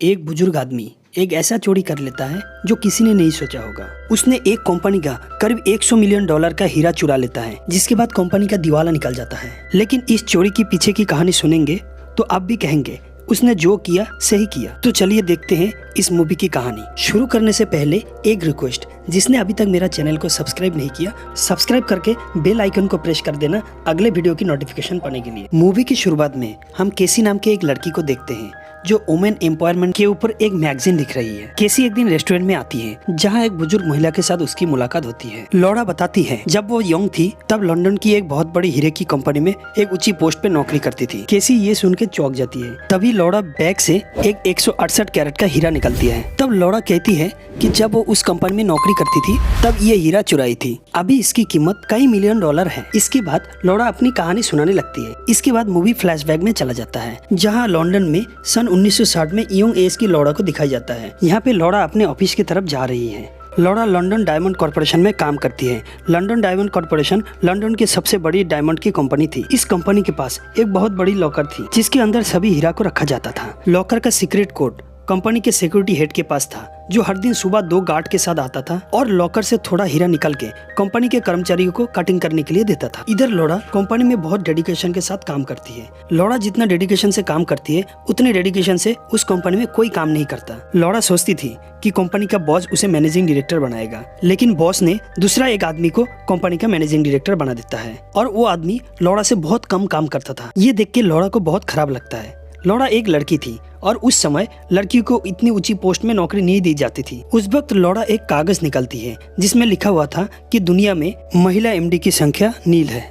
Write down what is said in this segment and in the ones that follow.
एक बुजुर्ग आदमी एक ऐसा चोरी कर लेता है जो किसी ने नहीं सोचा होगा। उसने एक कंपनी का करीब 100 मिलियन डॉलर का हीरा चुरा लेता है, जिसके बाद कंपनी का दिवाला निकल जाता है। लेकिन इस चोरी के पीछे की कहानी सुनेंगे तो आप भी कहेंगे उसने जो किया सही किया। तो चलिए देखते हैं इस मूवी की कहानी। शुरू करने से पहले एक रिक्वेस्ट, जिसने अभी तक मेरा चैनल को सब्सक्राइब नहीं किया, सब्सक्राइब करके बेल आइकन को प्रेस कर देना अगले वीडियो की नोटिफिकेशन पाने के लिए। मूवी की शुरुआत में हम केसी नाम के एक लड़की को देखते हैं जो वुमेन एम्पावरमेंट के ऊपर एक मैगजीन लिख रही है। केसी एक दिन रेस्टोरेंट में आती है जहाँ एक बुजुर्ग महिला के साथ उसकी मुलाकात होती है। लौरा बताती है जब वो यंग थी तब लंदन की एक बहुत बड़ी हीरे की कंपनी में एक ऊंची पोस्ट पे नौकरी करती थी। केसी ये सुन के चौंक जाती है। तभी लौरा बैग से एक 168 कैरेट का हीरा निकलती है। तब लौरा कहती है कि जब वो उस कंपनी में नौकरी करती थी तब ये हीरा चुराई थी। अभी इसकी कीमत कई मिलियन डॉलर है। इसके बाद लौरा अपनी कहानी सुनाने लगती है। इसके बाद मूवी फ्लैशबैक में चला जाता है जहाँ लंदन में सन 1960 में यंग एज की लौरा को दिखाया जाता है। यहाँ पे लौरा अपने ऑफिस की तरफ जा रही है। लौरा लंदन डायमंड कॉर्पोरेशन में काम करती है। लंदन डायमंड कॉर्पोरेशन लंदन की सबसे बड़ी डायमंड की कंपनी थी। इस कंपनी के पास एक बहुत बड़ी लॉकर थी जिसके अंदर सभी हीरा को रखा जाता था। लॉकर का सीक्रेट कोड कंपनी के सिक्योरिटी हेड के पास था, जो हर दिन सुबह 2 गार्ड के साथ आता था और लॉकर से थोड़ा हीरा निकल के कंपनी के कर्मचारियों को कटिंग करने के लिए देता था। इधर लौरा कंपनी में बहुत डेडिकेशन के साथ काम करती है। लौरा जितना डेडिकेशन से काम करती है उतने डेडिकेशन से उस कंपनी में कोई काम नहीं करता। लौरा सोचती थी कि कंपनी का बॉस उसे मैनेजिंग डायरेक्टर बनाएगा, लेकिन बॉस ने दूसरा एक आदमी को कंपनी का मैनेजिंग डायरेक्टर बना देता है और वो आदमी लौरा से बहुत कम काम करता था। ये देख के लौरा को बहुत खराब लगता है। लौरा एक लड़की थी और उस समय लड़की को इतनी ऊंची पोस्ट में नौकरी नहीं दी जाती थी। उस वक्त लौरा एक कागज निकालती है जिसमें लिखा हुआ था कि दुनिया में महिला एमडी की संख्या नील है।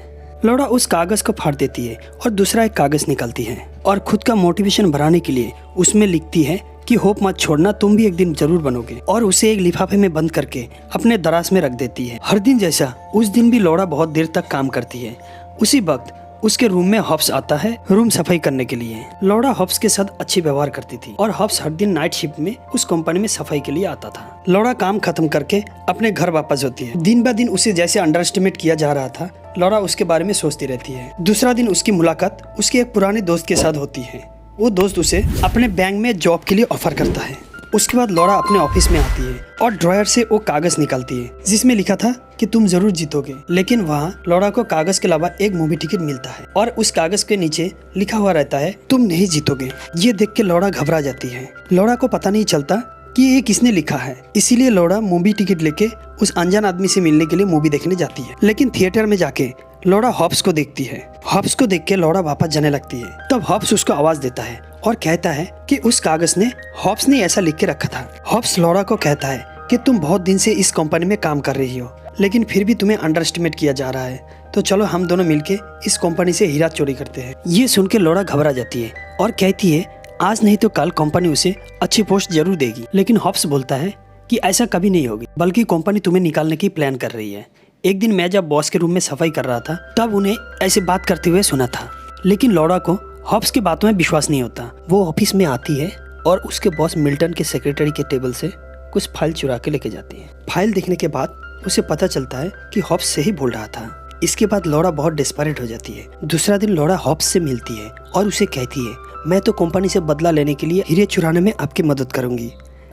लौरा उस कागज को फाड़ देती है और दूसरा एक कागज निकालती है और खुद का मोटिवेशन बढ़ाने के लिए उसमें लिखती है कि होप मत छोड़ना, तुम भी एक दिन जरूर बनोगे, और उसे एक लिफाफे में बंद करके अपने दराज में रख देती है। हर दिन जैसा उस दिन भी लौरा बहुत देर तक काम करती है। उसी वक्त उसके रूम में हॉब्स आता है रूम सफाई करने के लिए। लौरा हॉब्स के साथ अच्छी व्यवहार करती थी और हॉब्स हर दिन नाइट शिफ्ट में उस कंपनी में सफाई के लिए आता था। लौरा काम खत्म करके अपने घर वापस होती है। दिन ब दिन उसे जैसे अंडर एस्टिमेट किया जा रहा था, लौरा उसके बारे में सोचती रहती है। दूसरा दिन उसकी मुलाकात उसके एक पुराने दोस्त के साथ होती है। वो दोस्त उसे अपने बैंक में जॉब के लिए ऑफर करता है। उसके बाद लौरा अपने ऑफिस में आती है और ड्रॉयर से वो कागज निकालती है जिसमें लिखा था कि तुम जरूर जीतोगे। लेकिन वहाँ लौरा को कागज के अलावा एक मूवी टिकट मिलता है और उस कागज के नीचे लिखा हुआ रहता है तुम नहीं जीतोगे। ये देख के लौरा घबरा जाती है। लौरा को पता नहीं चलता कि ये किसने लिखा है, इसीलिए लौरा मूवी टिकट लेके उस अनजान आदमी से मिलने के लिए मूवी देखने जाती है। लेकिन थिएटर में जाके लौरा हॉब्स को देखती है। हॉब्स को देख के लौरा वापस जाने लगती है। तब हॉब्स उसको आवाज देता है और कहता है कि उस कागज ने हॉब्स ने ऐसा लिख के रखा था। हॉब्स लौरा को कहता है कि तुम बहुत दिन से इस कंपनी में काम कर रही हो, लेकिन फिर भी तुम्हें अंडर एस्टिमेट किया जा रहा है, तो चलो हम दोनों मिलके इस कंपनी से हीरा चोरी करते हैं। ये सुन के लौरा घबरा जाती है और कहती है आज नहीं तो कल कंपनी उसे अच्छी पोस्ट जरूर देगी। लेकिन हॉब्स बोलता है कि ऐसा कभी नहीं होगी, बल्कि कंपनी तुम्हें निकालने की प्लान कर रही है। एक दिन मैं जब बॉस के रूम में सफाई कर रहा था तब उन्हें ऐसे बात करते हुए सुना था। लेकिन लौरा को हॉब्स की बातों में विश्वास नहीं होता। वो ऑफिस में आती है और उसके बॉस मिल्टन के सेक्रेटरी के टेबल से कुछ फाइल चुरा के लेके जाती है। फाइल देखने के बाद उसे पता चलता है कि हॉब्स से ही बोल रहा था। इसके बाद लौरा बहुत डेस्परेट हो जाती है। दूसरा दिन लौरा हॉब्स से मिलती है और उसे कहती है मैं तो कंपनी से बदला लेने के लिए हीरे चुराने में आपकी मदद करूंगी,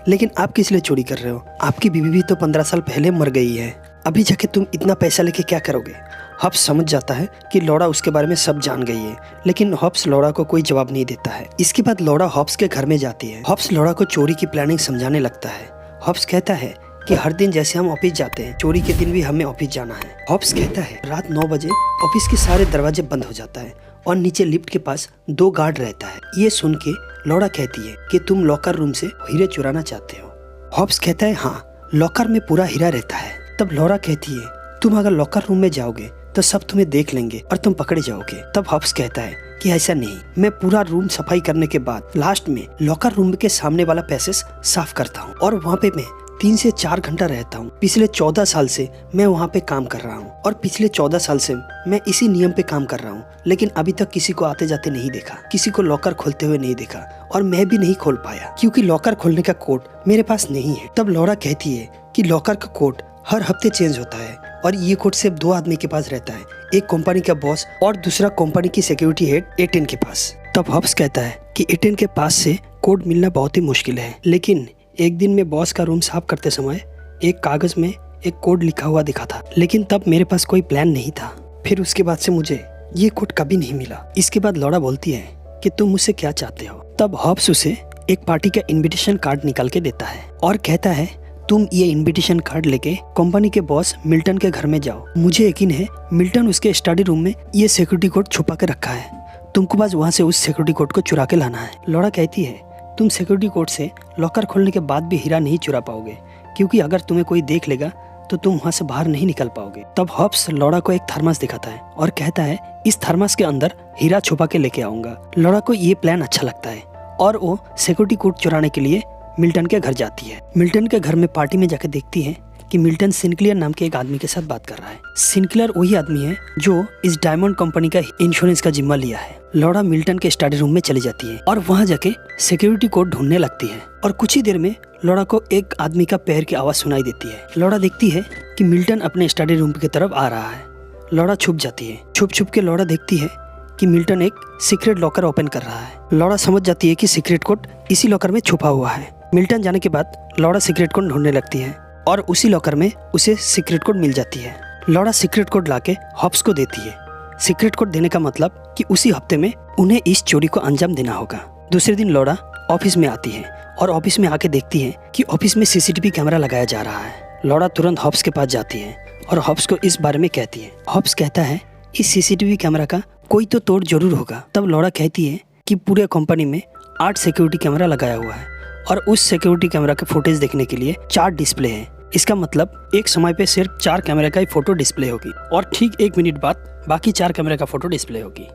लेकिन आप किस लिए चोरी कर रहे हो? आपकी बीवी भी तो 15 साल पहले मर गई है, अभी जाके तुम इतना पैसा लेके क्या करोगे? हॉब्स समझ जाता है कि लौरा उसके बारे में सब जान गई है, लेकिन हॉब्स लौरा को कोई जवाब नहीं देता है। इसके बाद लौरा हॉब्स के घर में जाती है। हॉब्स लौरा को चोरी की प्लानिंग समझाने लगता है। हॉब्स कहता है कि हर दिन जैसे हम ऑफिस जाते हैं, चोरी के दिन भी हमें ऑफिस जाना है। हॉब्स कहता है रात 9 बजे ऑफिस के सारे दरवाजे बंद हो जाता है और नीचे लिफ्ट के पास 2 गार्ड रहता है। ये सुन के लौरा कहती है कि तुम लॉकर रूम से हीरे चुराना चाहते हो। हॉब्स कहता है हाँ, लॉकर में पूरा हीरा रहता है। तब लौरा कहती है तुम अगर लॉकर रूम में जाओगे तो सब तुम्हें देख लेंगे और तुम पकड़े जाओगे। तब हॉब्स कहता है कि ऐसा नहीं, मैं पूरा रूम सफाई करने के बाद लास्ट में लॉकर रूम के सामने वाला पैसेज साफ करता हूँ और वहाँ पे मैं 3 से 4 घंटा रहता हूँ। पिछले 14 साल से मैं वहाँ पे काम कर रहा हूँ और पिछले 14 साल से मैं इसी नियम पे काम कर रहा हूँ, लेकिन अभी तक किसी को आते जाते नहीं देखा, किसी को लॉकर खोलते हुए नहीं देखा और मैं भी नहीं खोल पाया क्योंकि लॉकर खोलने का कोड मेरे पास नहीं है। तब लौरा कहती है कि लॉकर का कोड हर हफ्ते चेंज होता है और ये कोड सिर्फ 2 आदमी के पास रहता है, एक कंपनी का बॉस और दूसरा कंपनी की सिक्योरिटी हेड एटेन के पास। तब हॉब्स कहता है कि एटेन के पास से कोड मिलना बहुत ही मुश्किल है। लेकिन एक दिन मैं बॉस का रूम साफ करते समय एक कागज में एक कोड लिखा हुआ दिखा था, लेकिन तब मेरे पास कोई प्लान नहीं था। फिर उसके बाद से मुझे ये कोड कभी नहीं मिला। इसके बाद लौड़ा बोलती है कि तुम मुझसे क्या चाहते हो। तब हॉब्स उसे एक पार्टी का इनविटेशन कार्ड निकाल के देता है और कहता है तुम ये इनविटेशन कार्ड लेके कंपनी के बॉस मिल्टन के घर में जाओ। मुझे यकीन है मिल्टन उसके स्टडी रूम में ये सिक्योरिटी कोड छुपा के रखा है, तुमको बस वहाँ से उस सिक्योरिटी कोड को चुरा के लाना है। लौड़ा कहती है तुम सिक्योरिटी कोड से लॉकर खोलने के बाद भी हीरा नहीं चुरा पाओगे, क्योंकि अगर तुम्हें कोई देख लेगा तो तुम वहाँ से बाहर नहीं निकल पाओगे। तब हॉब्स लौड़ा को एक थर्मस दिखाता है और कहता है इस थर्मस के अंदर हीरा छुपा के लेके आऊंगा। लौड़ा को ये प्लान अच्छा लगता है और वो सिक्योरिटी कोड चुराने के लिए मिल्टन के घर जाती है। मिल्टन के घर में पार्टी में जाकर देखती है कि मिल्टन सिनक्लियर नाम के एक आदमी के साथ बात कर रहा है। सिनक्लियर वही आदमी है जो इस डायमंड कंपनी का इंश्योरेंस का जिम्मा लिया है। लौड़ा मिल्टन के स्टडी रूम में चली जाती है और वहाँ जाके सिक्योरिटी कोड ढूंढने लगती है और कुछ ही देर में लौड़ा को एक आदमी का पैर की आवाज सुनाई देती है। लौड़ा देखती है कि मिल्टन अपने स्टडी रूम की तरफ आ रहा है। लौड़ा छुप जाती है। छुप छुप के लौड़ा देखती है कि मिल्टन एक सीक्रेट लॉकर ओपन कर रहा है। लौड़ा समझ जाती है कि सीक्रेट कोड इसी लॉकर में छुपा हुआ है। मिल्टन जाने के बाद लौड़ा सीक्रेट कोड ढूंढने लगती है और उसी लॉकर में उसे सीक्रेट कोड मिल जाती है। लौड़ा सीक्रेट कोड लाके हॉब्स को देती है। सीक्रेट कोड देने का मतलब कि उसी हफ्ते में उन्हें इस चोरी को अंजाम देना होगा। दूसरे दिन लौड़ा ऑफिस में आती है और ऑफिस में आके देखती है कि ऑफिस में सीसीटीवी कैमरा लगाया जा रहा है। लौड़ा तुरंत हॉब्स के पास जाती है और हॉब्स को इस बारे में कहती है। हॉब्स कहता है इस सीसीटीवी कैमरा का कोई तो तोड़ जरूर होगा। तब लौड़ा कहती है कि पूरे कंपनी में 8 सिक्योरिटी कैमरा लगाया हुआ है और उस सिक्योरिटी कैमरा के फुटेज देखने के लिए 4 डिस्प्ले है। इसका मतलब एक समय पे सिर्फ 4 कैमरे का ही फोटो डिस्प्ले होगी और ठीक 1 मिनट बाद बाकी 4 कैमरे का फोटो डिस्प्ले होगी।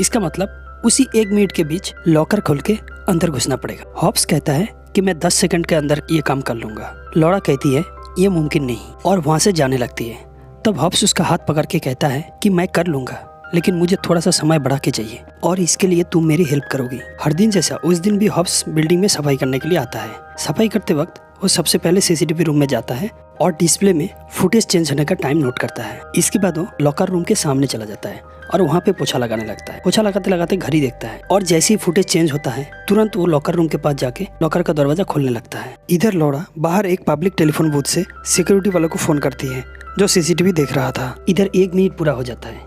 इसका मतलब उसी 1 मिनट के बीच लॉकर खोल के अंदर घुसना पड़ेगा। हॉब्स कहता है कि मैं 10 सेकंड के अंदर ये काम कर लूंगा। लौड़ा कहती है ये मुमकिन नहीं और वहाँ से जाने लगती है। तब हॉब्स उसका हाथ पकड़ के कहता है कि मैं कर लूंगा, लेकिन मुझे थोड़ा सा समय बढ़ा के चाहिए और इसके लिए तुम मेरी हेल्प करोगी। हर दिन जैसा उस दिन भी हॉब्स बिल्डिंग में सफाई करने के लिए आता है। सफाई करते वक्त वो सबसे पहले सीसीटीवी रूम में जाता है और डिस्प्ले में फुटेज चेंज होने का टाइम नोट करता है। इसके बाद वो लॉकर रूम के सामने चला जाता है और वहाँ पे पोछा लगाने लगता है। पोछा लगाते लगाते घड़ी देखता है और जैसे ही फुटेज चेंज होता है तुरंत वो लॉकर रूम के पास जाके लॉकर का दरवाजा खोलने लगता है। इधर लौड़ा बाहर एक पब्लिक टेलीफोन बूथ से सिक्योरिटी वालों को फोन करती है जो सीसीटीवी देख रहा था। इधर 1 मिनट पूरा हो जाता है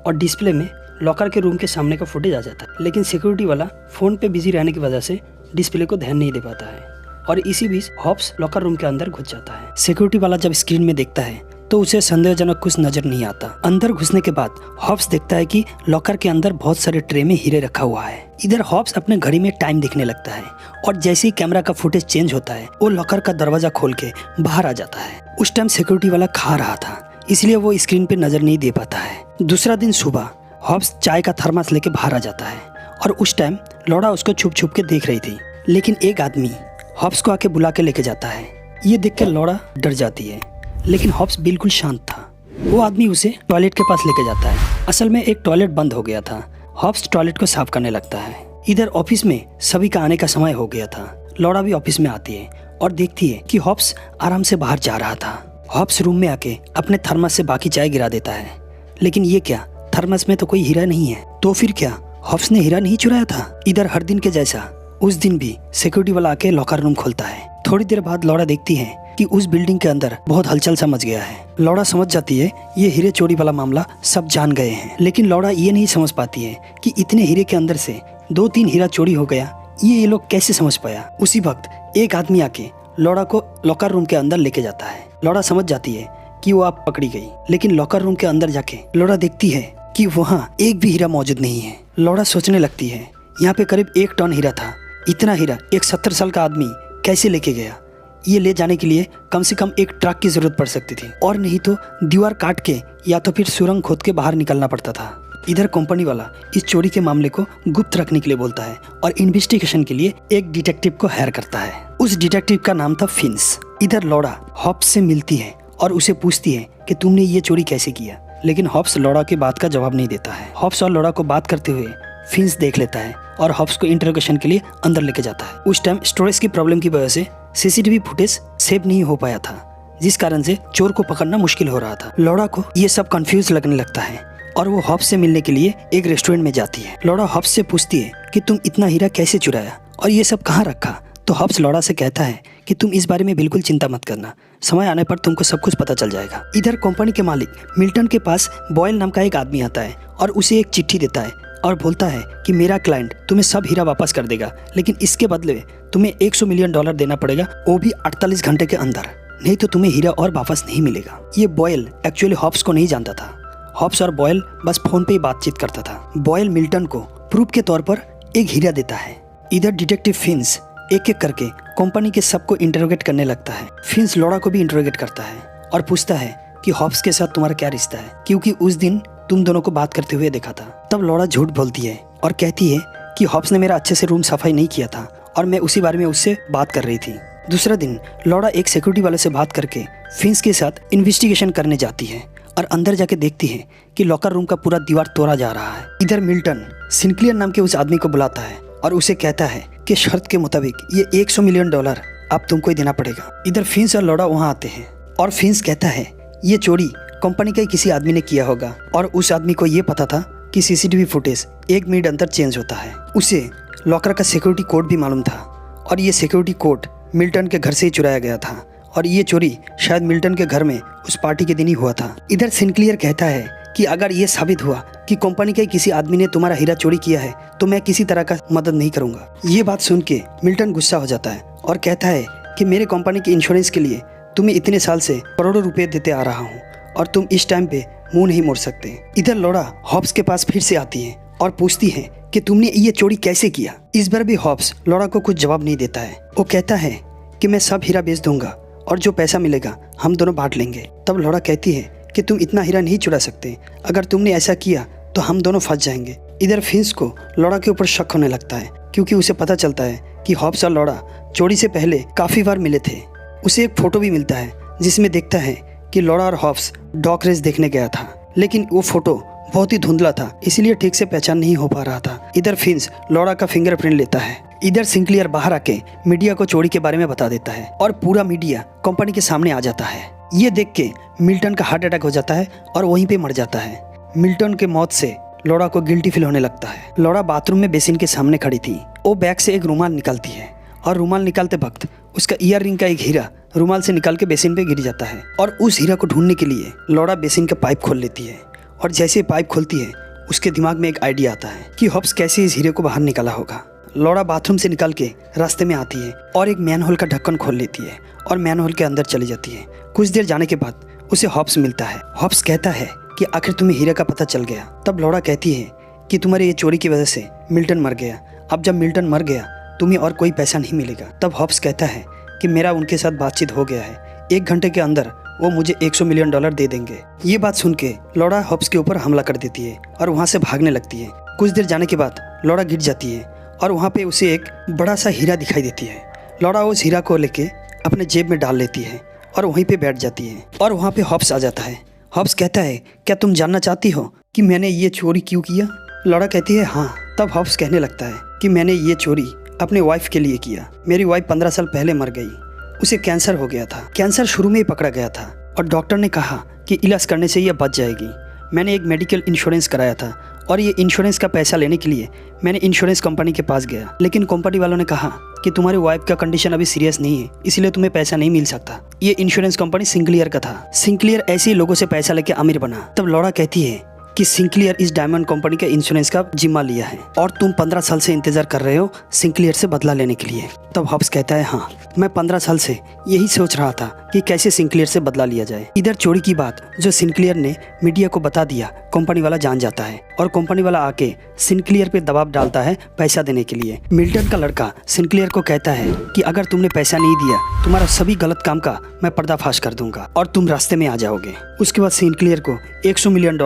और डिस्प्ले में लॉकर के रूम के सामने का फुटेज आ जाता है, लेकिन सिक्योरिटी वाला फोन पे बिजी रहने की वजह से डिस्प्ले को ध्यान नहीं दे पाता है और इसी बीच हॉब्स लॉकर रूम के अंदर घुस जाता है। सिक्योरिटी वाला जब स्क्रीन में देखता है तो उसे संदेहजनक कुछ नजर नहीं आता। अंदर घुसने के बाद हॉब्स देखता है कि लॉकर के अंदर बहुत सारे ट्रे में हीरे रखा हुआ है। इधर हॉब्स अपने घड़ी में टाइम देखने लगता है और जैसे ही कैमरा का फुटेज चेंज होता है वो लॉकर का दरवाजा खोल के बाहर आ जाता है। उस टाइम सिक्योरिटी वाला खा रहा था, इसलिए वो स्क्रीन पे नजर नहीं दे पाता है। दूसरा दिन सुबह हॉब्स चाय का थर्मस लेके बाहर आ जाता है और उस टाइम लौड़ा उसको छुप छुप के देख रही थी, लेकिन एक आदमी हॉब्स को आके बुला के लेके जाता है। ये देख के लौड़ा डर जाती है, लेकिन हॉब्स बिल्कुल शांत था। वो आदमी उसे टॉयलेट के पास लेके जाता है। असल में एक टॉयलेट बंद हो गया था। हॉब्स टॉयलेट को साफ करने लगता है। इधर ऑफिस में सभी का आने का समय हो गया था। लौड़ा भी ऑफिस में आती है और देखती है कि हॉब्स आराम से बाहर जा रहा था। हॉब्स रूम में आके अपने थर्मस से बाकी चाय गिरा देता है, लेकिन ये क्या, थर्मस में तो कोई हीरा नहीं है। तो फिर क्या हॉब्स ने हीरा नहीं चुराया था? इधर हर दिन के जैसा उस दिन भी सिक्योरिटी वाला आके लॉकर रूम खोलता है। थोड़ी देर बाद लौड़ा देखती है कि उस बिल्डिंग के अंदर बहुत हलचल सा मच गया है। लौड़ा समझ जाती है ये हीरे चोरी वाला मामला सब जान गए हैं, लेकिन लौड़ा ये नहीं समझ पाती है कि इतने हीरे के अंदर से 2-3 हीरा चोरी हो गया, ये लोग कैसे समझ पाया। उसी वक्त एक आदमी आके लौड़ा को लॉकर रूम के अंदर लेके जाता है। लौड़ा समझ जाती है कि वो आप पकड़ी गई, लेकिन लॉकर रूम के अंदर जाके लौड़ा देखती है कि वहाँ एक भी हीरा मौजूद नहीं है। लौड़ा सोचने लगती है यहाँ पे करीब 1 टन हीरा था। इतना हीरा एक 70 साल का आदमी कैसे लेके गया? ये ले जाने के लिए कम से कम एक ट्रक की जरूरत पड़ सकती थी, और नहीं तो दीवार काट के या तो फिर सुरंग खोद के बाहर निकलना पड़ता था। इधर कंपनी वाला इस चोरी के मामले को गुप्त रखने के लिए बोलता है और इन्वेस्टिगेशन के लिए एक डिटेक्टिव को हायर करता है। उस डिटेक्टिव का नाम था फिंस। इधर लौड़ा हॉब्स से मिलती है और उसे पूछती है कि तुमने ये चोरी कैसे किया, लेकिन हॉब्स लौड़ा की बात का जवाब नहीं देता है। हॉब्स और लौड़ा को बात करते हुए फिंस देख लेता है और हॉब्स को इंटरोगेशन के लिए अंदर लेके जाता है। उस टाइम स्टोरेज की प्रॉब्लम की वजह से सीसीटीवी फुटेज सेव नहीं हो पाया था, जिस कारण से चोर को पकड़ना मुश्किल हो रहा था। लौड़ा को ये सब कंफ्यूज लगने लगता है और वो हॉब्स से मिलने के लिए एक रेस्टोरेंट में जाती है। लौड़ा हॉब्स से पूछती है कि तुम इतना हीरा कैसे चुराया और ये सब कहाँ रखा? तो हॉब्स लॉरा से कहता है कि तुम इस बारे में बिल्कुल चिंता मत करना, समय आने पर तुमको सब कुछ पता चल जाएगा। इधर कंपनी के मालिक मिल्टन के पास बॉयल नाम का एक आदमी आता है और उसे एक चिट्ठी देता है और बोलता है कि मेरा क्लाइंट तुम्हें सब हीरा वापस कर देगा, लेकिन इसके बदले तुम्हें $100 मिलियन देना पड़ेगा, वो भी 48 घंटे के अंदर, नहीं तो तुम्हें हीरा और वापस नहीं मिलेगा। ये बॉयल एक्चुअली हॉब्स को नहीं जानता था। हॉब्स और बॉयल बस फोन पे ही बातचीत करता था। बॉयल मिल्टन को प्रूफ के तौर पर एक हीरा देता है। इधर डिटेक्टिव फिंस एक एक करके कंपनी के सबको इंटरोगेट करने लगता है। फिंस लॉरा को भी इंटरोगेट करता है और पूछता है कि हॉब्स के साथ तुम्हारा क्या रिश्ता है, क्योंकि उस दिन तुम दोनों को बात करते हुए देखा था। तब लॉरा झूठ बोलती है और कहती है कि हॉब्स ने मेरा अच्छे से रूम सफाई नहीं किया था और मैं उसी बारे में उससे बात कर रही थी। दूसरा दिन लॉरा एक सिक्योरिटी वाले से बात करके फिंस के साथ इन्वेस्टिगेशन करने जाती है और अंदर जाके देखती है कि लॉकर रूम का पूरा दीवार तोड़ा जा रहा है। इधर मिल्टन सिंक्लियर नाम के उस आदमी को बुलाता है और उसे कहता है कि शर्त के मुताबिक ये $100 मिलियन अब तुमको ही देना पड़ेगा। इधर फिंस और लॉरा वहाँ आते हैं और फिंस कहता है ये चोरी कंपनी के किसी आदमी ने किया होगा और उस आदमी को ये पता था कि सीसीटीवी फुटेज 1 मिनट अंदर चेंज होता है। उसे लॉकर का सिक्योरिटी कोड भी मालूम था और ये सिक्योरिटी कोड मिल्टन के घर से ही चुराया गया था और ये चोरी शायद मिल्टन के घर में उस पार्टी के दिन ही हुआ था। इधर सिंक्लियर कहता है कि अगर ये साबित हुआ कि कंपनी के किसी आदमी ने तुम्हारा हीरा चोरी किया है तो मैं किसी तरह का मदद नहीं करूंगा। ये बात सुन के मिल्टन गुस्सा हो जाता है और कहता है कि मेरे कंपनी के इंश्योरेंस के लिए तुम्हें इतने साल से करोड़ों रुपए देते आ रहा हूँ और तुम इस टाइम पे मुंह नहीं मोड़ सकते। इधर लॉरा हॉब्स के पास फिर से आती है और पूछती है कि तुमने ये चोरी कैसे किया। इस बार भी हॉब्स लॉरा को कुछ जवाब नहीं देता है। वो कहता है कि मैं सब हीरा बेच दूंगा और जो पैसा मिलेगा हम दोनों बांट लेंगे। तब लॉरा कहती है कि तुम इतना हीरा नहीं चुरा सकते, अगर तुमने ऐसा किया तो हम दोनों फंस जाएंगे। इधर फिंस को लॉरा के ऊपर शक होने लगता है क्योंकि उसे पता चलता है कि हॉब्स और लॉरा चोरी से पहले काफ़ी बार मिले थे। उसे एक फोटो भी मिलता है जिसमें देखता है कि लॉरा और हॉब्स डॉग रेस देखने गया था, लेकिन वो फोटो बहुत ही धुंधला था इसलिए ठीक से पहचान नहीं हो पा रहा था। इधर फिंस लॉरा का फिंगरप्रिंट लेता है। इधर सिंक्लियर बाहर आके मीडिया को चोरी के बारे में बता देता है और पूरा मीडिया कंपनी के सामने आ जाता है। ये देख के मिल्टन का हार्ट अटैक हो जाता है और वहीं पे मर जाता है। मिल्टन के मौत से लॉरा को गिल्टी फील होने लगता है। लॉरा बाथरूम में बेसिन के सामने खड़ी थी। वो बैग से एक रुमाल निकालती है और रुमाल निकालते वक्त उसका ईयर रिंग का एक हीरा रुमाल से निकाल के बेसिन पे गिर जाता है और उस हीरा को ढूंढने के लिए लॉरा बेसिन का पाइप खोल लेती है और जैसे पाइप खोलती है उसके दिमाग में एक आइडिया आता है कि हॉब्स कैसे इस हीरे को बाहर निकाला होगा। लॉरा बाथरूम से निकल के रास्ते में आती है और एक मैनहोल का ढक्कन खोल लेती है और मैनहोल के अंदर चली जाती है। कुछ देर जाने के बाद उसे हॉब्स मिलता है। हॉब्स कहता है कि आखिर तुम्हें हीरे का पता चल गया। तब लॉरा कहती है कि तुम्हारे ये चोरी की वजह से मिल्टन मर गया, अब जब मिल्टन मर गया तुम्हें और कोई पैसा नहीं मिलेगा। तब हॉब्स कहता है कि मेरा उनके साथ बातचीत हो गया है, 1 घंटे के अंदर वो मुझे $100 मिलियन दे देंगे। ये बात सुन के लॉरा हॉब्स के ऊपर हमला कर देती है और वहाँ से भागने लगती है। कुछ देर जाने के बाद लॉरा गिर जाती है और वहाँ पे उसे एक बड़ा सा हीरा दिखाई देती है। लॉरा उस हीरा को लेके अपने जेब में डाल लेती है और वहीं पे बैठ जाती है और वहाँ पे हॉब्स आ जाता है। हॉब्स कहता है क्या तुम जानना चाहती हो कि मैंने ये चोरी क्यों किया? लॉरा कहती है हाँ। तब हॉब्स कहने लगता है कि मैंने ये चोरी अपने वाइफ के लिए किया। मेरी वाइफ 15 साल पहले मर गई, उसे कैंसर हो गया था। कैंसर शुरू में ही पकड़ा गया था और डॉक्टर ने कहा कि इलाज करने से यह बच जाएगी। मैंने एक मेडिकल इंश्योरेंस कराया था और ये इंश्योरेंस का पैसा लेने के लिए मैंने इंश्योरेंस कंपनी के पास गया, लेकिन कंपनी वालों ने कहा कि तुम्हारी वाइफ का कंडीशन अभी सीरियस नहीं है इसलिए तुम्हें पैसा नहीं मिल सकता। ये इंश्योरेंस कंपनी सिंक्लियर का था। सिंक्लियर ऐसे ही लोगों से पैसा लेके अमीर बना। तब लॉरा कहती है कि सिंक्लियर इस डायमंड कंपनी के इंश्योरेंस का जिम्मा लिया है और तुम 15 साल से इंतजार कर रहे हो सिंक्लियर से बदला लेने के लिए। तब हॉब्स कहता है हाँ, मैं 15 साल से यही सोच रहा था कि कैसे सिंक्लियर से बदला लिया जाए। इधर चोरी की बात जो सिंक्लियर ने मीडिया को बता दिया, कंपनी वाला जान जाता है और कंपनी वाला आके सिंक्लियर पे दबाव डालता है पैसा देने के लिए। मिल्टन का लड़का सिंक्लियर को कहता है कि अगर तुमने पैसा नहीं दिया तुम्हारा सभी गलत काम का मैं पर्दाफाश कर दूंगा और तुम रास्ते में आ जाओगे। उसके बाद सिंक्लियर को $100 मिलियन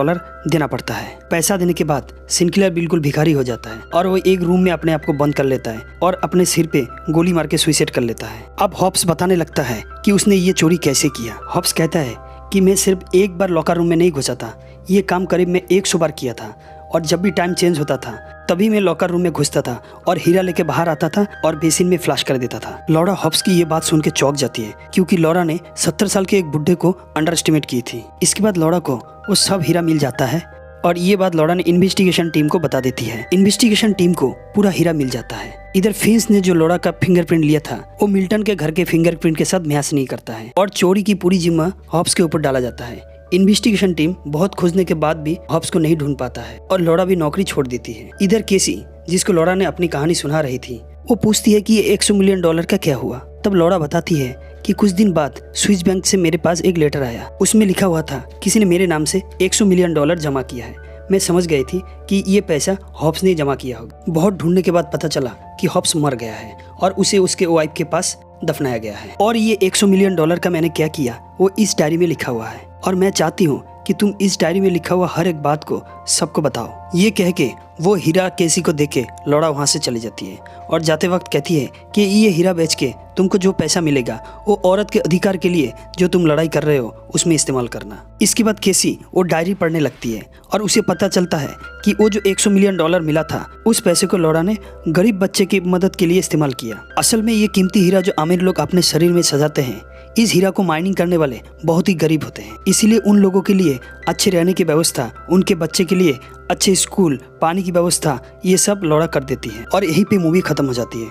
देना पड़ता है। पैसा देने के बाद सिंक्लियर बिल्कुल भिखारी हो जाता है और वो एक रूम में अपने आप को बंद कर लेता है और अपने सिर पे गोली मार के सुसाइड कर लेता है। अब हॉब्स बताने लगता है कि उसने ये चोरी कैसे किया। हॉब्स कहता है कि मैं सिर्फ एक बार लॉकर रूम में नहीं घुसा था, ये काम करीब मैं 100 बार किया था और जब भी टाइम चेंज होता था तभी मैं लॉकर रूम में घुसता था और हीरा लेके बाहर आता था और बेसिन में फ्लैश कर देता था। लॉरा हॉब्स की ये बात सुन के चौंक जाती है क्योंकि लॉरा ने 70 साल के एक बुढ़े को अंडर एस्टिमेट की थी। इसके बाद लॉरा को वो सब हीरा मिल जाता है और ये बात लौड़ा ने इन्वेस्टिगेशन टीम को बता देती है। इन्वेस्टिगेशन टीम को पूरा हीरा मिल जाता है। इधर फिंच ने जो लौड़ा का फिंगरप्रिंट लिया था वो मिल्टन के घर के फिंगरप्रिंट के साथ मैच नहीं करता है और चोरी की पूरी जिम्मा हॉब्स के ऊपर डाला जाता है। इन्वेस्टिगेशन टीम बहुत खोजने के बाद भी हॉब्स को नहीं ढूंढ पाता है और लौड़ा भी नौकरी छोड़ देती है। इधर केसी, जिसको लौड़ा ने अपनी कहानी सुना रही थी, वो पूछती है कि ये $100 मिलियन का क्या हुआ। तब लौड़ा बताती है कि कुछ दिन बाद स्विस बैंक से मेरे पास एक लेटर आया। उसमें लिखा हुआ था किसी ने मेरे नाम से $100 मिलियन जमा किया है। मैं समझ गई थी कि ये पैसा हॉब्स ने जमा किया होगा। बहुत ढूंढने के बाद पता चला कि हॉब्स मर गया है और उसे उसके वाइफ के पास दफनाया गया है। और ये $100 मिलियन का मैंने क्या किया वो इस डायरी में लिखा हुआ है और मैं चाहती हूँ कि तुम इस डायरी में लिखा हुआ हर एक बात को सबको बताओ। ये कह के वो हीरा केसी को देके लौड़ा वहाँ से चली जाती है और जाते वक्त कहती है कि ये हीरा बेच के तुमको जो पैसा मिलेगा वो औरत के अधिकार के लिए जो तुम लड़ाई कर रहे हो उसमें इस्तेमाल करना। इसके बाद केसी वो डायरी पढ़ने लगती है और उसे पता चलता है कि वो जो $100 मिलियन मिला था उस पैसे को लौड़ा ने गरीब बच्चे की मदद के लिए इस्तेमाल किया। असल में ये कीमती हीरा जो अमीर लोग अपने शरीर में सजाते हैं, इस हीरा को माइनिंग करने वाले बहुत ही गरीब होते हैं। इसीलिए उन लोगों के लिए अच्छे रहने की व्यवस्था, उनके बच्चे के लिए अच्छे स्कूल, पानी की व्यवस्था, ये सब लौड़ा कर देती है और यहीं पे मूवी खत्म हो जाती है।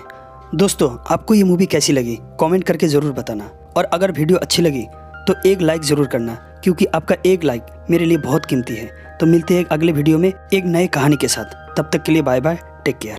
दोस्तों, आपको ये मूवी कैसी लगी कमेंट करके ज़रूर बताना और अगर वीडियो अच्छी लगी तो एक लाइक ज़रूर करना, क्योंकि आपका एक लाइक मेरे लिए बहुत कीमती है। तो मिलते हैं अगले वीडियो में एक नए कहानी के साथ। तब तक के लिए बाय बाय, टेक केयर।